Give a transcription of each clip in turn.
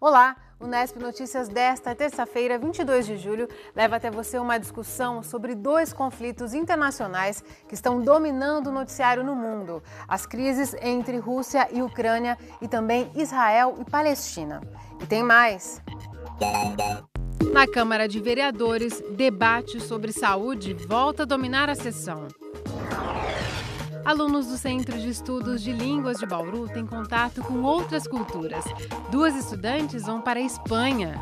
Olá, o Nesp Notícias desta terça-feira, 22 de julho, leva até você uma discussão sobre dois conflitos internacionais que estão dominando o noticiário no mundo. As crises entre Rússia e Ucrânia e também Israel e Palestina. E tem mais. Na Câmara de Vereadores, debate sobre saúde volta a dominar a sessão. Alunos do Centro de Estudos de Línguas de Bauru têm contato com outras culturas. Duas estudantes vão para a Espanha.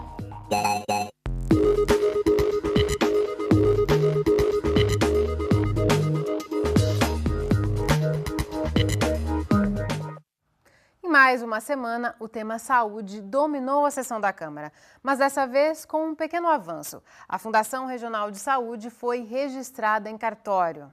Em mais uma semana, o tema saúde dominou a sessão da Câmara, mas dessa vez com um pequeno avanço. A Fundação Regional de Saúde foi registrada em cartório.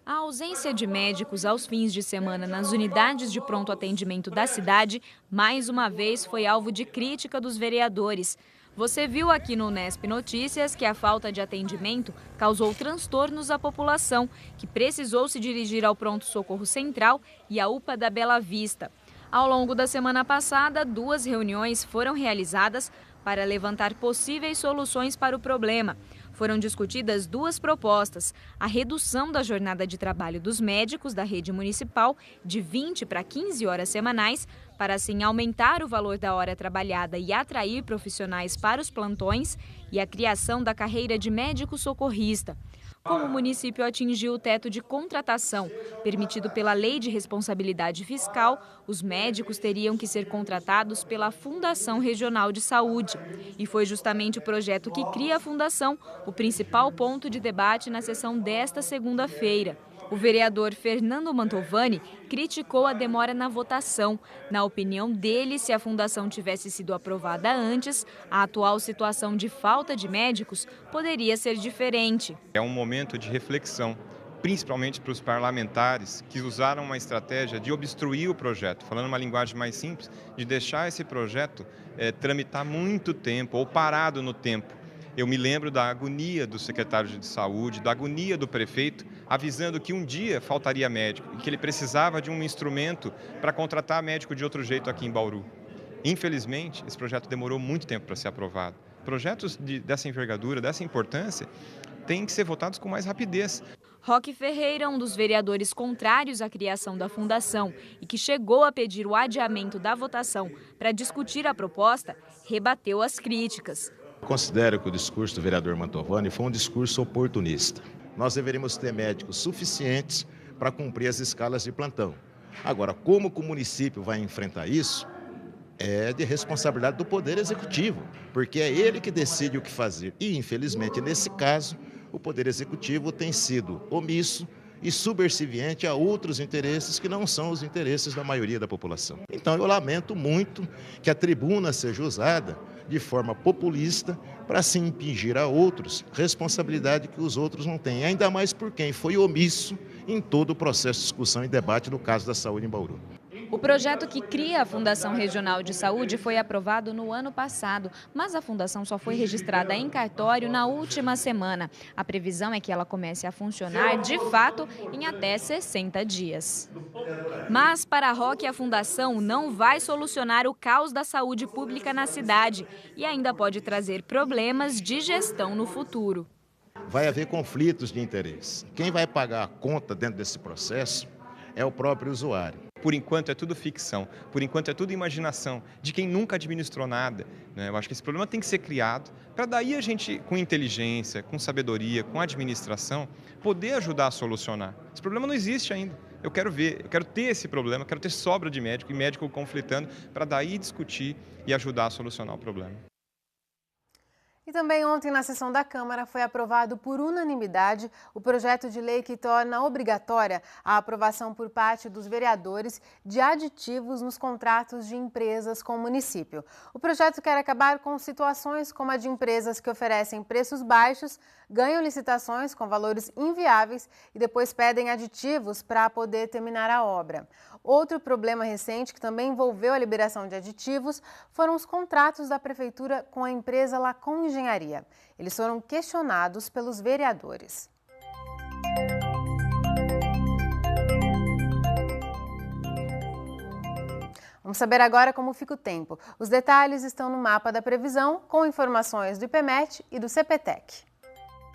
A ausência de médicos aos fins de semana nas unidades de pronto atendimento da cidade, mais uma vez foi alvo de crítica dos vereadores. Você viu aqui no Nesp Notícias que a falta de atendimento causou transtornos à população, que precisou se dirigir ao pronto-socorro central e à UPA da Bela Vista. Ao longo da semana passada, 2 reuniões foram realizadas para levantar possíveis soluções para o problema. Foram discutidas 2 propostas: a redução da jornada de trabalho dos médicos da rede municipal de 20 para 15 horas semanais, para assim aumentar o valor da hora trabalhada e atrair profissionais para os plantões, e a criação da carreira de médico socorrista. Como o município atingiu o teto de contratação, permitido pela Lei de Responsabilidade Fiscal, os médicos teriam que ser contratados pela Fundação Regional de Saúde. E foi justamente o projeto que cria a Fundação o principal ponto de debate na sessão desta segunda-feira. O vereador Fernando Mantovani criticou a demora na votação. Na opinião dele, se a fundação tivesse sido aprovada antes, a atual situação de falta de médicos poderia ser diferente. É um momento de reflexão, principalmente para os parlamentares que usaram uma estratégia de obstruir o projeto, falando uma linguagem mais simples, de deixar esse projeto tramitar muito tempo ou parado no tempo. Eu me lembro da agonia do secretário de saúde, da agonia do prefeito, avisando que um dia faltaria médico e que ele precisava de um instrumento para contratar médico de outro jeito aqui em Bauru. Infelizmente, esse projeto demorou muito tempo para ser aprovado. Projetos dessa envergadura, dessa importância, têm que ser votados com mais rapidez. Roque Ferreira, um dos vereadores contrários à criação da fundação e que chegou a pedir o adiamento da votação para discutir a proposta, rebateu as críticas. Considero que o discurso do vereador Mantovani foi um discurso oportunista. Nós deveríamos ter médicos suficientes para cumprir as escalas de plantão. Agora, como que o município vai enfrentar isso? É de responsabilidade do Poder Executivo, porque é ele que decide o que fazer. E, infelizmente, nesse caso, o Poder Executivo tem sido omisso e subserviente a outros interesses que não são os interesses da maioria da população. Então, eu lamento muito que a tribuna seja usada de forma populista para se impingir a outros responsabilidade que os outros não têm, ainda mais por quem foi omisso em todo o processo de discussão e debate no caso da saúde em Bauru. O projeto que cria a Fundação Regional de Saúde foi aprovado no ano passado, mas a fundação só foi registrada em cartório na última semana. A previsão é que ela comece a funcionar, de fato, em até 60 dias. Mas, para Roque, a fundação não vai solucionar o caos da saúde pública na cidade e ainda pode trazer problemas de gestão no futuro. Vai haver conflitos de interesse. Quem vai pagar a conta dentro desse processo é o próprio usuário. Por enquanto é tudo ficção, por enquanto é tudo imaginação de quem nunca administrou nada, né? Eu acho que esse problema tem que ser criado para daí a gente, com inteligência, com sabedoria, com administração, poder ajudar a solucionar. Esse problema não existe ainda. Eu quero ter esse problema, quero ter sobra de médico e médico conflitando para daí discutir e ajudar a solucionar o problema. E também ontem, na sessão da Câmara, foi aprovado por unanimidade o projeto de lei que torna obrigatória a aprovação por parte dos vereadores de aditivos nos contratos de empresas com o município. O projeto quer acabar com situações como a de empresas que oferecem preços baixos, ganham licitações com valores inviáveis e depois pedem aditivos para poder terminar a obra. Outro problema recente que também envolveu a liberação de aditivos foram os contratos da Prefeitura com a empresa Lacom Engenharia. Eles foram questionados pelos vereadores. Vamos saber agora como fica o tempo. Os detalhes estão no mapa da previsão, com informações do IPMET e do CPTEC.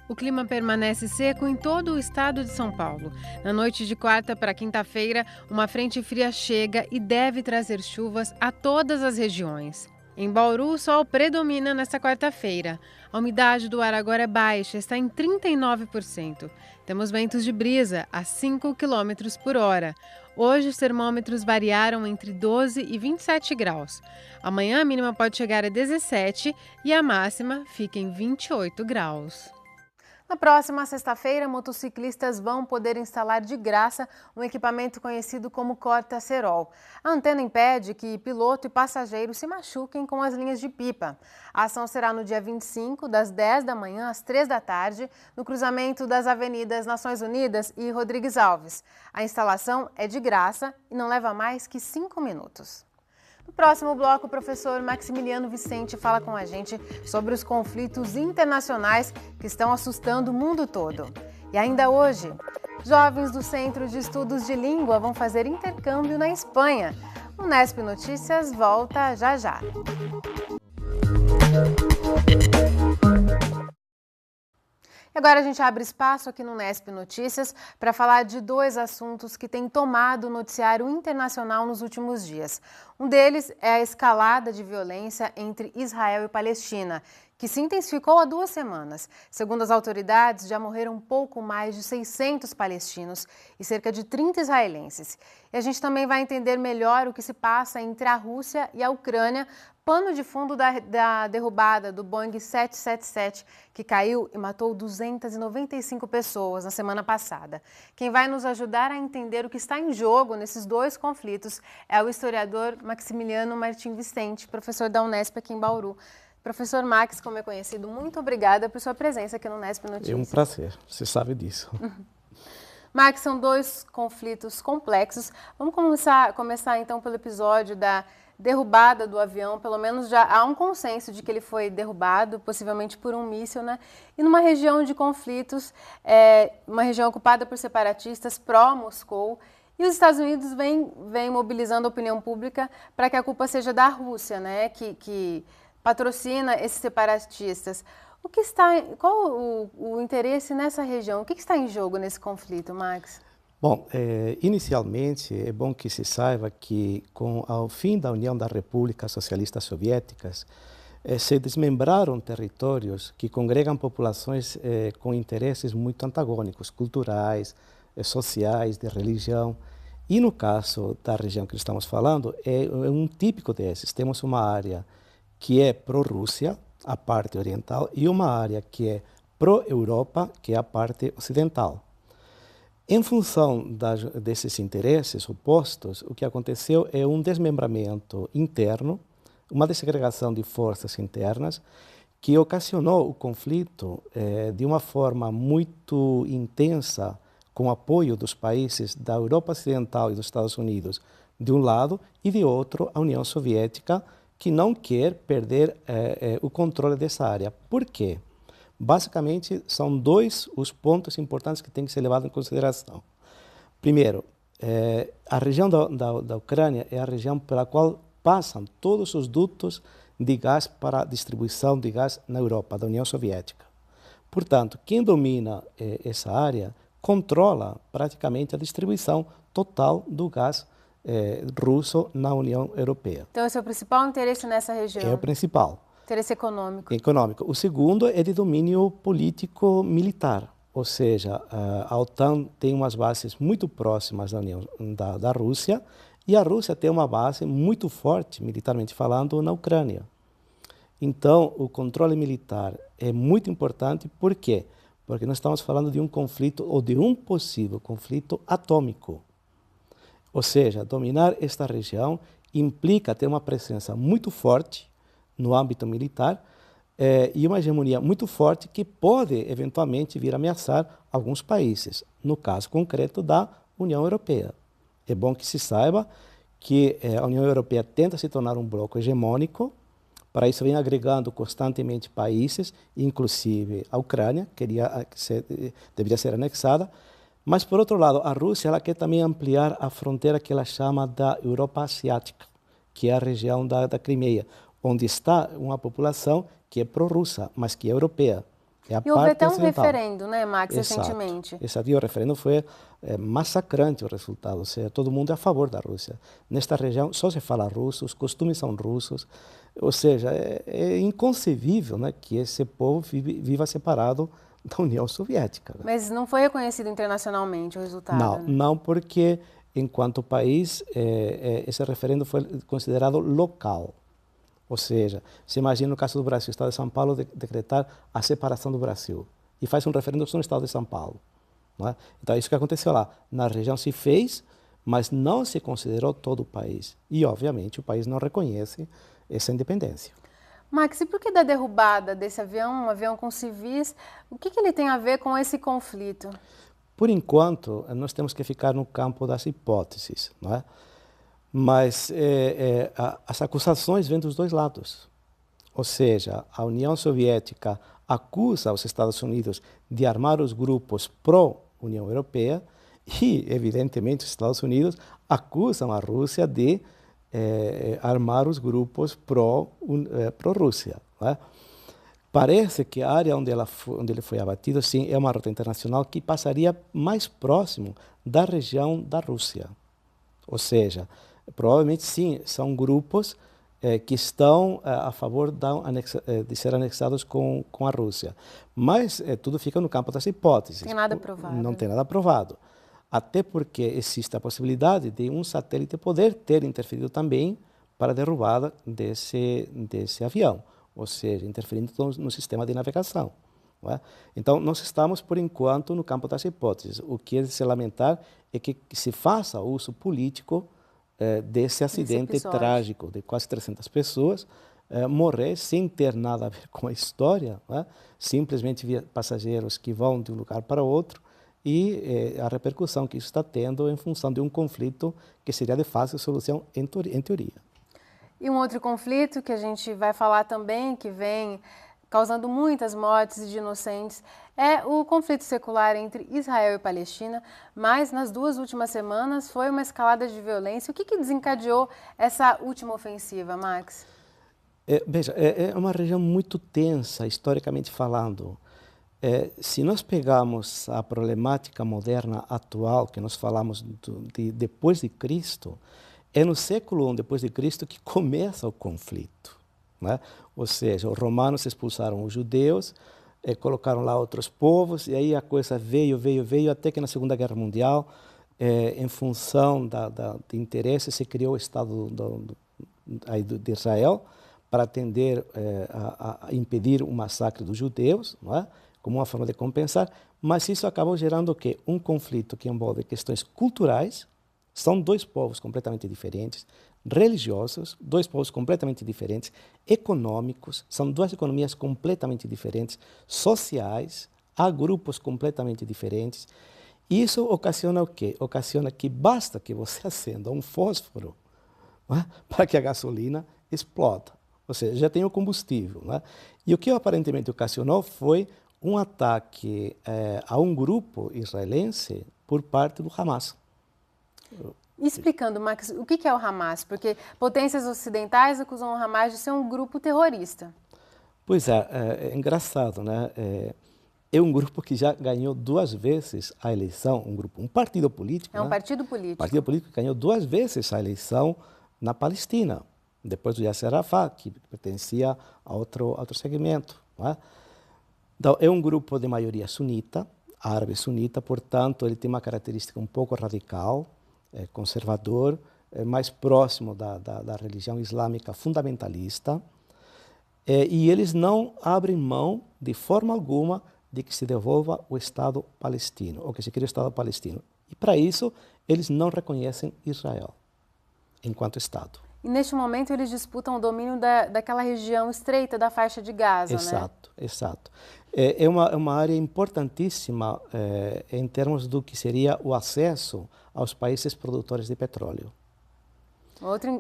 O clima permanece seco em todo o estado de São Paulo. Na noite de quarta para quinta-feira, uma frente fria chega e deve trazer chuvas a todas as regiões. Em Bauru, o sol predomina nesta quarta-feira. A umidade do ar agora é baixa, está em 39%. Temos ventos de brisa a 5 km por hora. Hoje os termômetros variaram entre 12 e 27 graus. Amanhã a mínima pode chegar a 17 e a máxima fica em 28 graus. Na próxima sexta-feira, motociclistas vão poder instalar de graça um equipamento conhecido como corta-cerol. A antena impede que piloto e passageiro se machuquem com as linhas de pipa. A ação será no dia 25, das 10 da manhã às 3 da tarde, no cruzamento das avenidas Nações Unidas e Rodrigues Alves. A instalação é de graça e não leva mais que 5 minutos. No próximo bloco, o professor Maximiliano Vicente fala com a gente sobre os conflitos internacionais que estão assustando o mundo todo. E ainda hoje, jovens do Centro de Estudos de Língua vão fazer intercâmbio na Espanha. O Nesp Notícias volta já já. E agora a gente abre espaço aqui no Nesp Notícias para falar de dois assuntos que têm tomado o noticiário internacional nos últimos dias. Um deles é a escalada de violência entre Israel e Palestina, que se intensificou há 2 semanas. Segundo as autoridades, já morreram pouco mais de 600 palestinos e cerca de 30 israelenses. E a gente também vai entender melhor o que se passa entre a Rússia e a Ucrânia, pano de fundo da derrubada do Boeing 777, que caiu e matou 295 pessoas na semana passada. Quem vai nos ajudar a entender o que está em jogo nesses dois conflitos é o historiador Maximiliano Martim Vicente, professor da Unesp aqui em Bauru. Professor Max, como é conhecido, muito obrigada por sua presença aqui no Nesp Notícias. É um prazer, você sabe disso. Max, são dois conflitos complexos. Vamos começar então pelo episódio da derrubada do avião. Pelo menos já há um consenso de que ele foi derrubado, possivelmente por um míssil, né? E numa região de conflitos, uma região ocupada por separatistas pró-Moscou. E os Estados Unidos vêm mobilizando a opinião pública para que a culpa seja da Rússia, né? Que patrocina esses separatistas. Qual o interesse nessa região? O que está em jogo nesse conflito, Max? Bom, inicialmente é bom que se saiba que com o fim da União das Repúblicas Socialistas Soviéticas, se desmembraram territórios que congregam populações com interesses muito antagônicos, culturais, sociais, de religião. E no caso da região que estamos falando, é um típico desses. Temos uma área que é pró-Rússia, a parte oriental, e uma área que é pró-Europa, que é a parte ocidental. Em função desses interesses opostos, o que aconteceu é um desmembramento interno, uma desagregação de forças internas, que ocasionou o conflito de uma forma muito intensa, com apoio dos países da Europa Ocidental e dos Estados Unidos, de um lado, e de outro, a União Soviética, que não quer perder o controle dessa área. Por quê? Basicamente, são dois os pontos importantes que têm que ser levados em consideração. Primeiro, a região da Ucrânia é a região pela qual passam todos os dutos de gás para a distribuição de gás na Europa, da União Soviética. Portanto, quem domina essa área controla praticamente a distribuição total do gás russo na União Europeia. Então, esse é o principal interesse nessa região? É o principal. Interesse econômico. Econômico. O segundo é de domínio político-militar, ou seja, a OTAN tem umas bases muito próximas da Rússia e a Rússia tem uma base muito forte, militarmente falando, na Ucrânia. Então, o controle militar é muito importante, por quê? Porque nós estamos falando de um conflito ou de um possível conflito atômico. Ou seja, dominar esta região implica ter uma presença muito forte no âmbito militar e uma hegemonia muito forte que pode, eventualmente, vir a ameaçar alguns países, no caso concreto da União Europeia. É bom que se saiba que a União Europeia tenta se tornar um bloco hegemônico, para isso vem agregando constantemente países, inclusive a Ucrânia, deveria ser anexada. Mas, por outro lado, a Rússia ela quer também ampliar a fronteira que ela chama da Europa Asiática, que é a região da Crimeia, onde está uma população que é pró-russa, mas que é europeia. É a e houve até um ocidental. referendo, né, Max, recentemente. Exato. E o referendo foi massacrante o resultado, ou seja, todo mundo é a favor da Rússia. Nesta região só se fala russo, os costumes são russos, ou seja, é inconcebível, né, que esse povo viva separado da União Soviética. Mas não foi reconhecido internacionalmente o resultado? Não, né? não, porque enquanto país, esse referendo foi considerado local. Ou seja, se imagina no caso do Brasil, o Estado de São Paulo decretar a separação do Brasil e faz um referendo só no Estado de São Paulo. Não é? Então, é isso que aconteceu lá. Na região se fez, mas não se considerou todo o país. E, obviamente, o país não reconhece essa independência. Max, e por que da derrubada desse avião, um avião com civis, o que ele tem a ver com esse conflito? Por enquanto, nós temos que ficar no campo das hipóteses, não é? Mas as acusações vêm dos dois lados. Ou seja, a União Soviética acusa os Estados Unidos de armar os grupos pró-União Europeia e, evidentemente, os Estados Unidos acusam a Rússia de armar os grupos pró-Rússia. Não é? Parece que a área onde ele foi abatido, sim, é uma rota internacional que passaria mais próximo da região da Rússia. Ou seja, provavelmente, sim, são grupos que estão a favor de ser anexados com a Rússia. Mas tudo fica no campo das hipóteses. Não tem nada provado. Não tem nada provado. Até porque existe a possibilidade de um satélite poder ter interferido também para a derrubada desse avião, ou seja, interferindo no sistema de navegação. Não é? Então, nós estamos, por enquanto, no campo das hipóteses. O que é de se lamentar é que se faça uso político desse acidente trágico de quase 300 pessoas morrer sem ter nada a ver com a história, não é? Simplesmente passageiros que vão de um lugar para outro e a repercussão que isso está tendo em função de um conflito que seria de fácil solução em teoria. E um outro conflito que a gente vai falar também, que vem causando muitas mortes de inocentes, é o conflito secular entre Israel e Palestina, mas nas 2 últimas semanas foi uma escalada de violência. O que desencadeou essa última ofensiva, Max? Veja, é uma região muito tensa, historicamente falando. Se nós pegarmos a problemática moderna atual, que nós falamos de depois de Cristo, é no século I depois de Cristo que começa o conflito. Né? Ou seja, os romanos expulsaram os judeus, colocaram lá outros povos, e aí a coisa veio, até que na Segunda Guerra Mundial, em função de interesses, se criou o Estado de Israel para atender a impedir o massacre dos judeus, não é? Como uma forma de compensar, mas isso acabou gerando o quê? Um conflito que envolve questões culturais, são 2 povos completamente diferentes, religiosos, 2 povos completamente diferentes, econômicos, são 2 economias completamente diferentes, sociais, há grupos completamente diferentes. Isso ocasiona o quê? Ocasiona que basta que você acenda um fósforo, não é? Para que a gasolina exploda. Ou seja, já tem o combustível. Não é? E o que aparentemente ocasionou foi um ataque a um grupo israelense por parte do Hamas. Explicando, Max, o que é o Hamas? Porque potências ocidentais acusam o Hamas de ser um grupo terrorista. Pois é engraçado, né? É um grupo que já ganhou 2 vezes a eleição, um partido político. É um né? partido político. Um partido político que ganhou 2 vezes a eleição na Palestina, depois do Yasser Arafat, que pertencia a outro segmento. Não é? Então, é um grupo de maioria sunita, árabe sunita, portanto, ele tem uma característica um pouco radical, conservador, mais próximo da religião islâmica fundamentalista, e eles não abrem mão, de forma alguma, de que se devolva o Estado palestino, ou que se crie o Estado palestino. E, para isso, eles não reconhecem Israel enquanto Estado. E, neste momento, eles disputam o domínio daquela região estreita da faixa de Gaza, exato, né? Exato. É uma área importantíssima em termos do que seria o acesso aos países produtores de petróleo.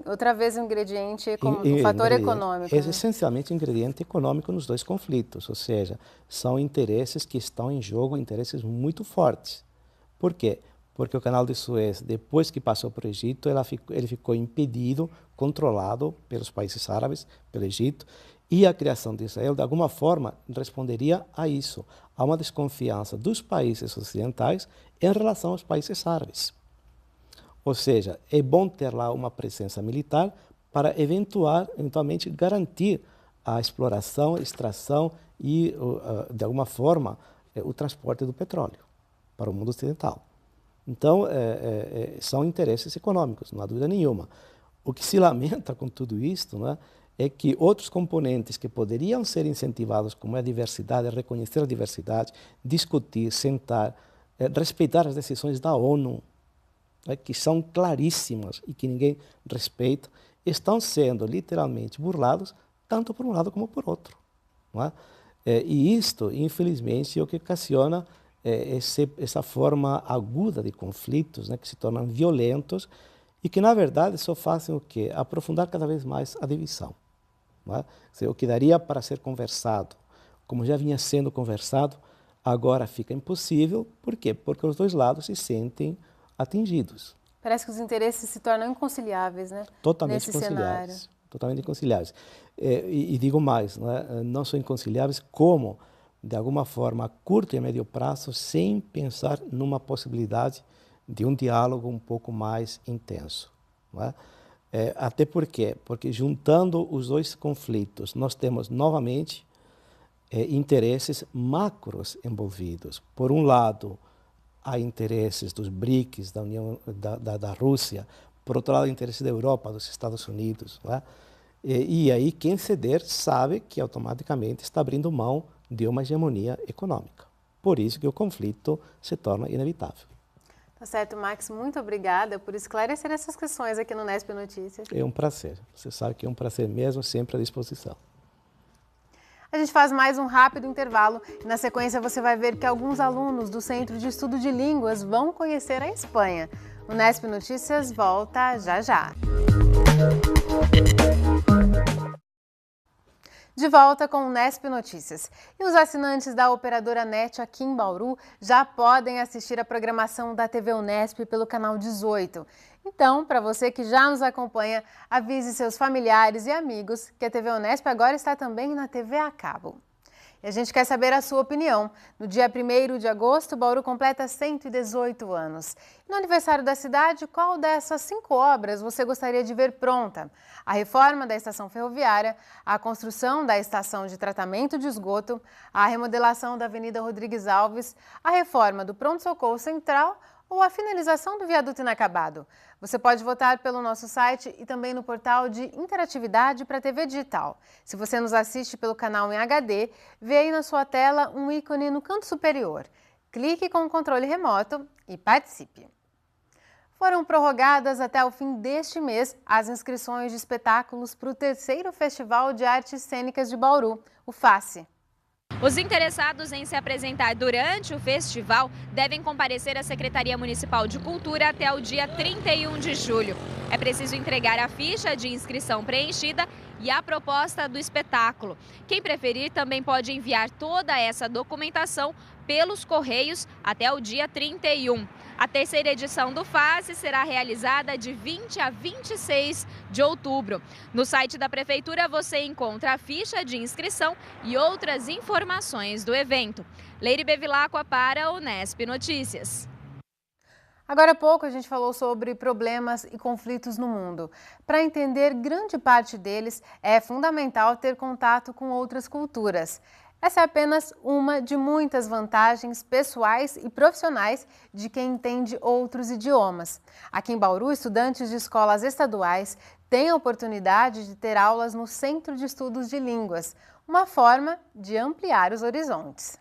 Outra vez um ingrediente, um fator econômico. É essencialmente um ingrediente econômico nos 2 conflitos, ou seja, são interesses que estão em jogo, interesses muito fortes. Por quê? porque o canal de Suez, depois que passou para o Egito, ele ficou impedido, controlado pelos países árabes, pelo Egito, e a criação de Israel, de alguma forma, responderia a isso, a uma desconfiança dos países ocidentais em relação aos países árabes. Ou seja, é bom ter lá uma presença militar para eventualmente garantir a exploração, a extração e, de alguma forma, o transporte do petróleo para o mundo ocidental. Então, são interesses econômicos, não há dúvida nenhuma. O que se lamenta com tudo isto, né, é que outros componentes que poderiam ser incentivados, como a diversidade, reconhecer a diversidade, discutir, sentar, respeitar as decisões da ONU, né, que são claríssimas e que ninguém respeita, estão sendo literalmente burlados, tanto por um lado como por outro. Não é? E isto, infelizmente, é o que ocasiona essa forma aguda de conflitos, né, que se tornam violentos e que, na verdade, só fazem o quê? Aprofundar cada vez mais a divisão. Não é? O que daria para ser conversado, como já vinha sendo conversado, agora fica impossível. Por quê? Porque os dois lados se sentem atingidos. Parece que os interesses se tornam inconciliáveis, né? Totalmente nesse cenário. Totalmente inconciliáveis. E digo mais, não são inconciliáveis como, de alguma forma, a curto e a médio prazo, sem pensar numa possibilidade de um diálogo um pouco mais intenso. Não é? Até porque juntando os dois conflitos, nós temos novamente interesses macros envolvidos. Por um lado, há interesses dos BRICS, da União da Rússia, por outro lado, interesses da Europa, dos Estados Unidos. Não é? E aí, quem ceder sabe que automaticamente está abrindo mão de uma hegemonia econômica. Por isso que o conflito se torna inevitável. Tá certo, Max, muito obrigada por esclarecer essas questões aqui no Unesp Notícias. É um prazer. Você sabe que é um prazer mesmo, sempre à disposição. A gente faz mais um rápido intervalo e na sequência você vai ver que alguns alunos do Centro de Estudo de Línguas vão conhecer a Espanha. O Unesp Notícias volta já já. De volta com o Unesp Notícias. E os assinantes da operadora NET aqui em Bauru já podem assistir a programação da TV Unesp pelo canal 18. Então, para você que já nos acompanha, avise seus familiares e amigos que a TV Unesp agora está também na TV a cabo. E a gente quer saber a sua opinião. No dia 1º de agosto, Bauru completa 118 anos. No aniversário da cidade, qual dessas 5 obras você gostaria de ver pronta? A reforma da estação ferroviária, a construção da estação de tratamento de esgoto, a remodelação da Avenida Rodrigues Alves, a reforma do pronto-socorro central ou a finalização do viaduto inacabado? Você pode votar pelo nosso site e também no portal de interatividade para a TV digital. Se você nos assiste pelo canal em HD, vê aí na sua tela um ícone no canto superior. Clique com o controle remoto e participe. Foram prorrogadas até o fim deste mês as inscrições de espetáculos para o 3º Festival de Artes Cênicas de Bauru, o FACE. Os interessados em se apresentar durante o festival devem comparecer à Secretaria Municipal de Cultura até o dia 31 de julho. É preciso entregar a ficha de inscrição preenchida e a proposta do espetáculo. Quem preferir também pode enviar toda essa documentação pelos Correios até o dia 31. A 3ª edição do FACE será realizada de 20 a 26 de outubro. No site da Prefeitura você encontra a ficha de inscrição e outras informações do evento. Leire Bevilacqua para o Unesp Notícias. Agora há pouco a gente falou sobre problemas e conflitos no mundo. Para entender grande parte deles, é fundamental ter contato com outras culturas. Essa é apenas uma de muitas vantagens pessoais e profissionais de quem entende outros idiomas. Aqui em Bauru, estudantes de escolas estaduais têm a oportunidade de ter aulas no Centro de Estudos de Línguas, uma forma de ampliar os horizontes.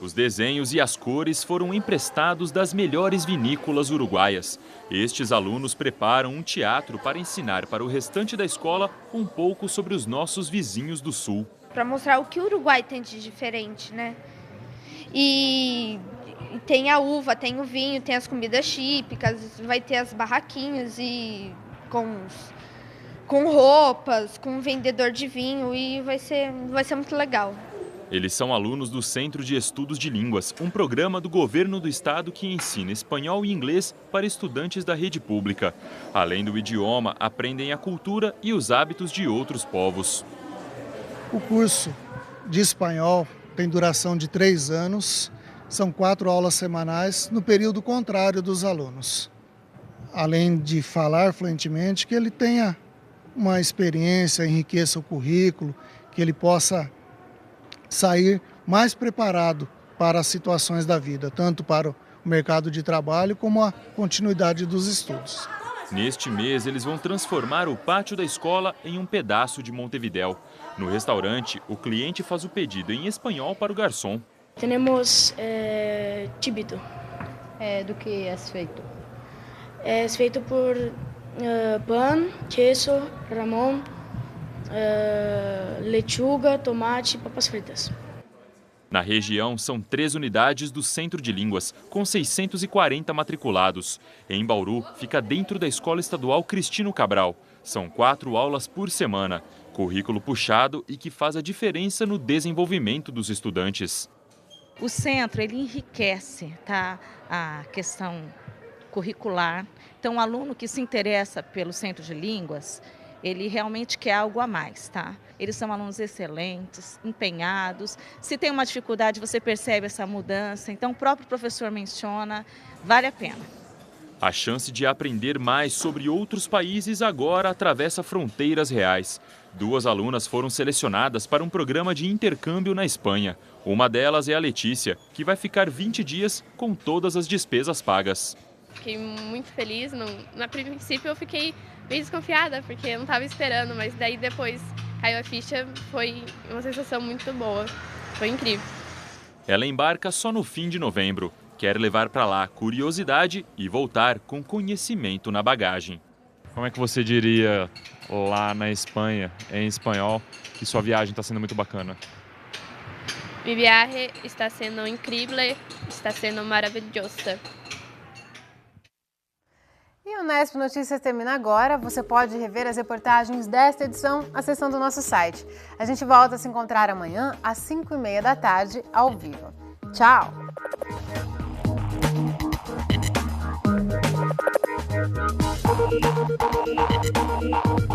Os desenhos e as cores foram emprestados das melhores vinícolas uruguaias. Estes alunos preparam um teatro para ensinar para o restante da escola um pouco sobre os nossos vizinhos do sul. Para mostrar o que o Uruguai tem de diferente, né? E tem a uva, tem o vinho, tem as comidas típicas, vai ter as barraquinhas e com roupas, com um vendedor de vinho e vai ser muito legal. Eles são alunos do Centro de Estudos de Línguas, um programa do governo do estado que ensina espanhol e inglês para estudantes da rede pública. Além do idioma, aprendem a cultura e os hábitos de outros povos. O curso de espanhol tem duração de 3 anos, são 4 aulas semanais, no período contrário dos alunos. Além de falar fluentemente, que ele tenha uma experiência, enriqueça o currículo, que ele possa sair mais preparado para as situações da vida, tanto para o mercado de trabalho como a continuidade dos estudos. Neste mês, eles vão transformar o pátio da escola em um pedaço de Montevidéu. No restaurante, o cliente faz o pedido em espanhol para o garçom. Temos chibito. Do que é feito? É feito por pão, queso, ramon, lechuga, tomate e papas fritas. Na região, são 3 unidades do Centro de Línguas, com 640 matriculados. Em Bauru, fica dentro da Escola Estadual Cristino Cabral. São 4 aulas por semana. Currículo puxado e que faz a diferença no desenvolvimento dos estudantes. O centro, ele enriquece, tá, a questão curricular. Então, o aluno que se interessa pelo Centro de Línguas, ele realmente quer algo a mais, tá? Eles são alunos excelentes, empenhados. Se tem uma dificuldade, você percebe essa mudança. Então, o próprio professor menciona, vale a pena. A chance de aprender mais sobre outros países agora atravessa fronteiras reais. 2 alunas foram selecionadas para um programa de intercâmbio na Espanha. Uma delas é a Letícia, que vai ficar 20 dias com todas as despesas pagas. Fiquei muito feliz. Na princípio eu fiquei bem desconfiada, porque eu não estava esperando, mas daí depois caiu a ficha, foi uma sensação muito boa. Foi incrível. Ela embarca só no fim de novembro. Quer levar para lá curiosidade e voltar com conhecimento na bagagem. Como é que você diria lá na Espanha, em espanhol, que sua viagem está sendo muito bacana? Mi viaje está sendo incrível, está sendo maravilhosa. E o Unesp Notícias termina agora. Você pode rever as reportagens desta edição acessando o nosso site. A gente volta a se encontrar amanhã às 5h30 da tarde, ao vivo. Tchau! Thank you.